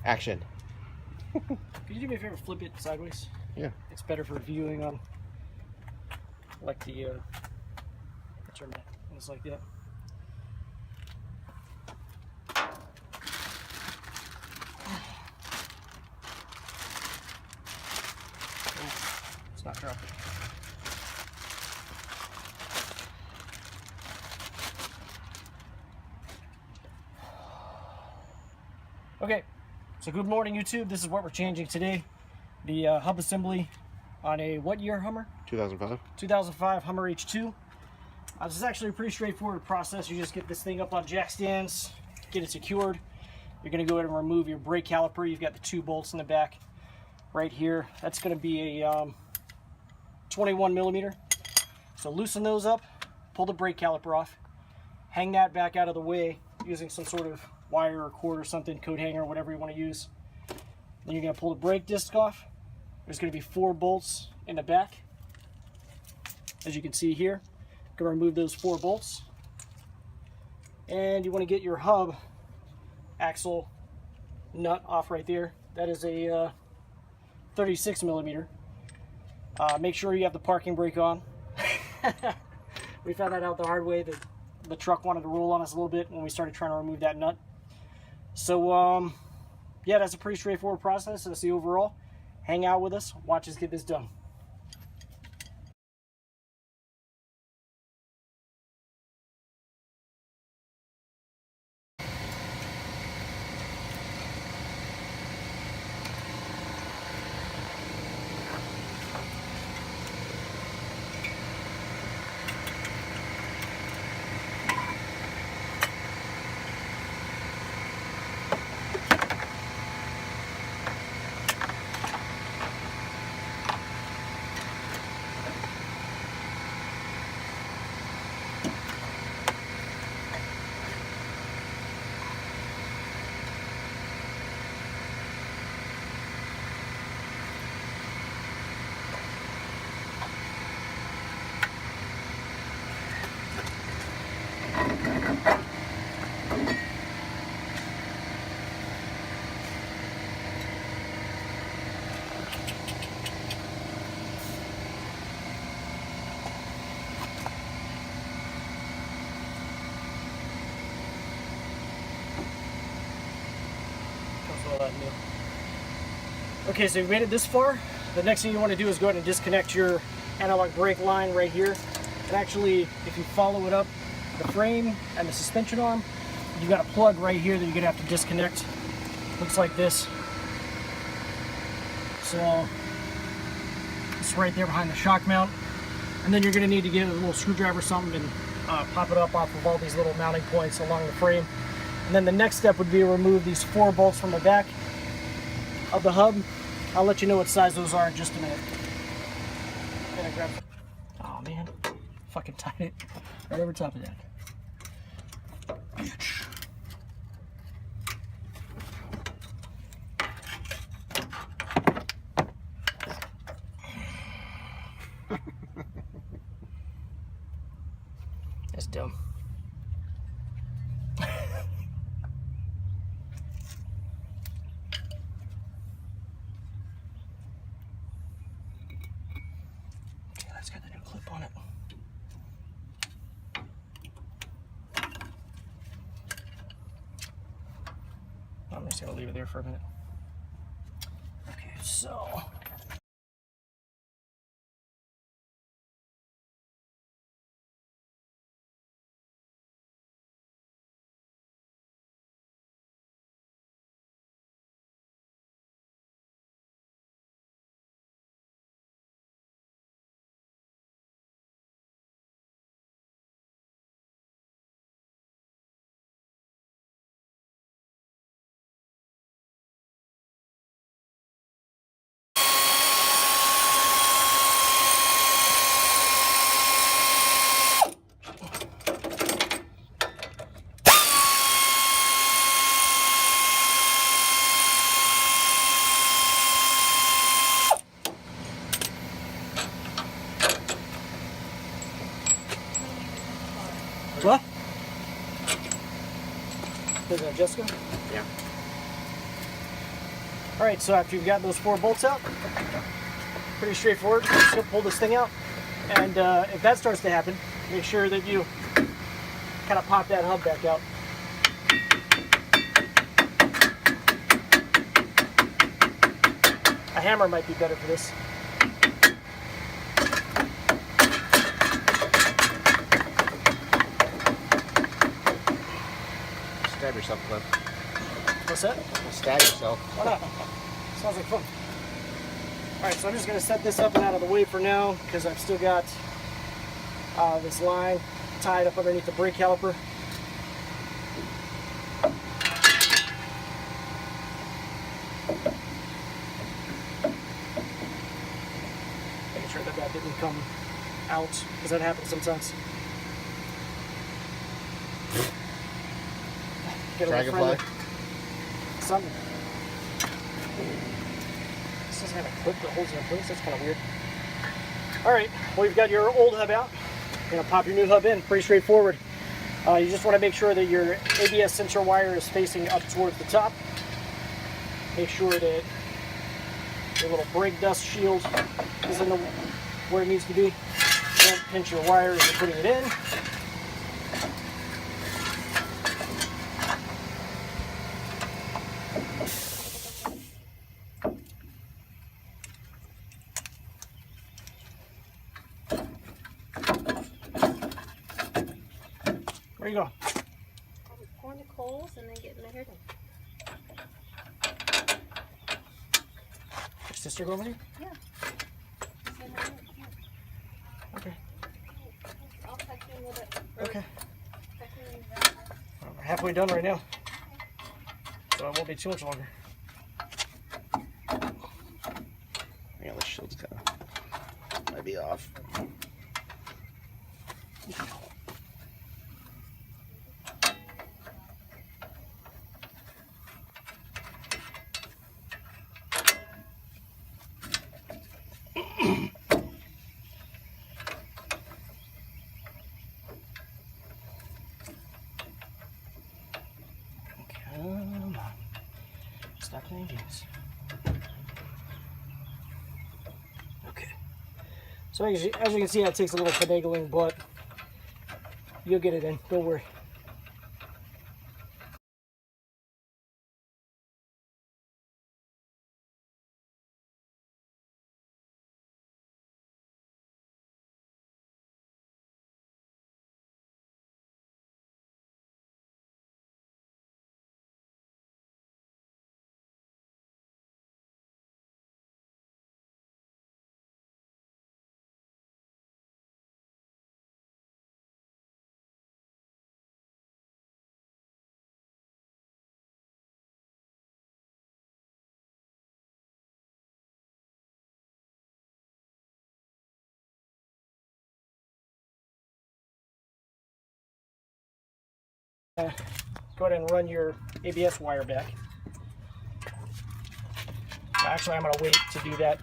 Action. Could you do me a favor, flip it sideways? Yeah. It's better for viewing on, like the, turn that, it's like that. It's not dropping. Okay, so good morning YouTube. This is what we're changing today. The hub assembly on a what year Hummer? 2005. 2005 Hummer H2. This is actually a pretty straightforward process. You just get this thing up on jack stands, get it secured. You're going to go ahead and remove your brake caliper. You've got the 2 bolts in the back right here. That's going to be a 21 millimeter. So loosen those up, pull the brake caliper off, hang that back out of the way using some sort of wire or cord or something, coat hanger, whatever you want to use. Then you're going to pull the brake disc off. There's going to be 4 bolts in the back, as you can see here. Going to remove those 4 bolts, and you want to get your hub axle nut off right there. That is a 36 millimeter. Make sure you have the parking brake on. We found that out the hard way, that the truck wanted to roll on us a little bit when we started trying to remove that nut. So yeah, that's a pretty straightforward process. That's the overall. Hang out with us, watch us get this done. Okay, so you've made it this far. The next thing you want to do is go ahead and disconnect your analog brake line right here. And actually, if you follow it up, the frame and the suspension arm, you got a plug right here that you're gonna have to disconnect. Looks like this. So it's right there behind the shock mount. And then you're gonna need to get a little screwdriver or something and pop it up off of all these little mounting points along the frame. And then the next step would be to remove these 4 bolts from the back of the hub. I'll let you know what size those are in just a minute. Gonna grab. Oh man, fucking tied it right over top of that. Bitch. That's dumb. It's got the new clip on it. I'm just gonna leave it there for a minute. Okay, so. What? Is that Jessica? Yeah. All right, so after you've got those 4 bolts out, pretty straightforward. Just gonna pull this thing out, and if that starts to happen, make sure that you kind of pop that hub back out. A hammer might be better for this. Stab yourself, Cliff. What's that? Stab yourself. Why not? Sounds like fun. Alright, so I'm just going to set this up and out of the way for now because I've still got this line tied up underneath the brake caliper. Making sure that that didn't come out because that happens sometimes. Get a little Dragonfly? friendly. Something. This doesn't have a clip that holds it in place. That's kind of weird. Alright, well, you've got your old hub out. You're going to pop your new hub in. Pretty straightforward. You just want to make sure that your ABS sensor wire is facing up towards the top. Make sure that your little brake dust shield is in where it needs to be. Don't pinch your wire as you're putting it in. Where you go? I'm pouring the coals and then getting my hair done. Your sister go over here? Yeah. Okay. I'll touch you with it. Okay. Touch you with that. Well, we're halfway done right now, so it won't be too much longer. Yeah, the shield's kind of might be off. Come on. Stop playing games. Okay. So as you can see, that takes a little finagling, but you'll get it in. Don't worry. Go ahead and run your ABS wire back. Actually, I'm going to wait to do that.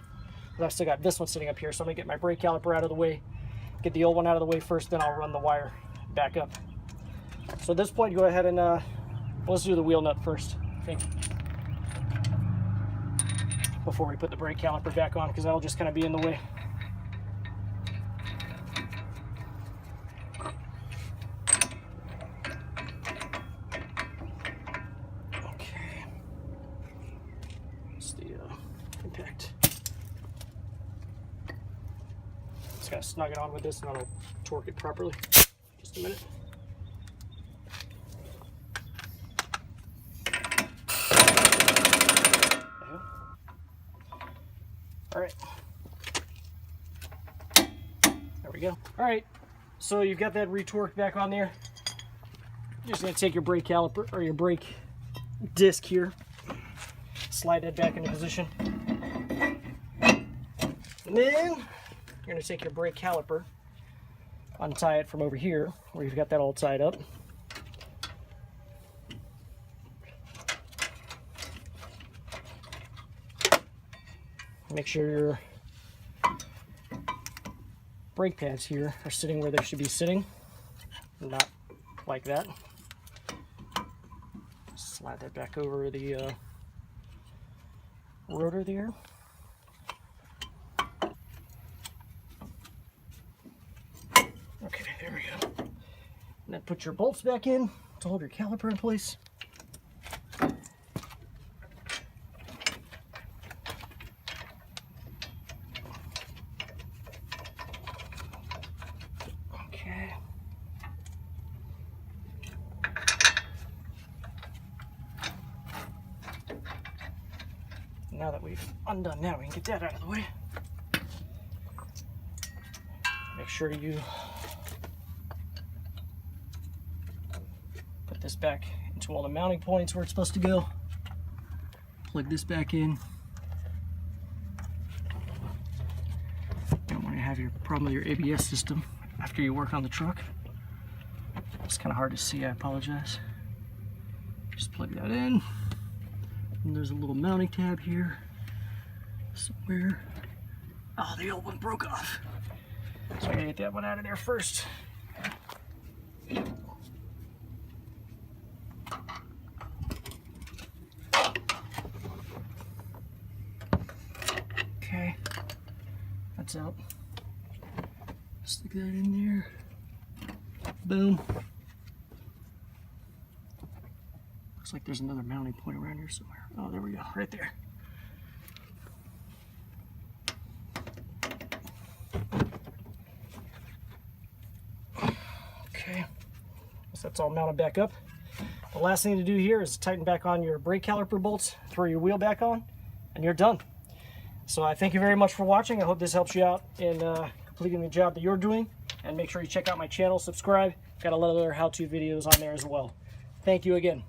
I've still got this one sitting up here, so I'm going to get my brake caliper out of the way, get the old one out of the way first, then I'll run the wire back up. So at this point, go ahead and let's do the wheel nut first, I think, before we put the brake caliper back on, because that'll just kind of be in the way. Impact. Just gotta snug it on with this and I'll torque it properly. Just a minute. Alright. There we go. Alright, so you've got that retorqued back on there. You're just gonna take your brake caliper or your brake disc here, slide that back into position. And then you're going to take your brake caliper, untie it from over here where you've got that all tied up. Make sure your brake pads here are sitting where they should be sitting, not like that. Slide that back over the rotor there. Okay, there we go. And then put your bolts back in to hold your caliper in place. Okay. Now that we've undone that, we can get that out of the way. Make sure you put this back into all the mounting points where it's supposed to go. Plug this back in. You don't want to have your problem with your ABS system after you work on the truck. It's kind of hard to see, I apologize. Just plug that in. And there's a little mounting tab here somewhere. Oh, the old one broke off. So I gotta get that one out of there first. Okay, that's out. Stick that in there. Boom. Looks like there's another mounting point around here somewhere. Oh, there we go, right there. Okay, so that's all mounted back up. The last thing to do here is tighten back on your brake caliper bolts, throw your wheel back on, and you're done. So I thank you very much for watching. I hope this helps you out in completing the job that you're doing. And make sure you check out my channel, subscribe. Got a lot of other how-to videos on there as well. Thank you again.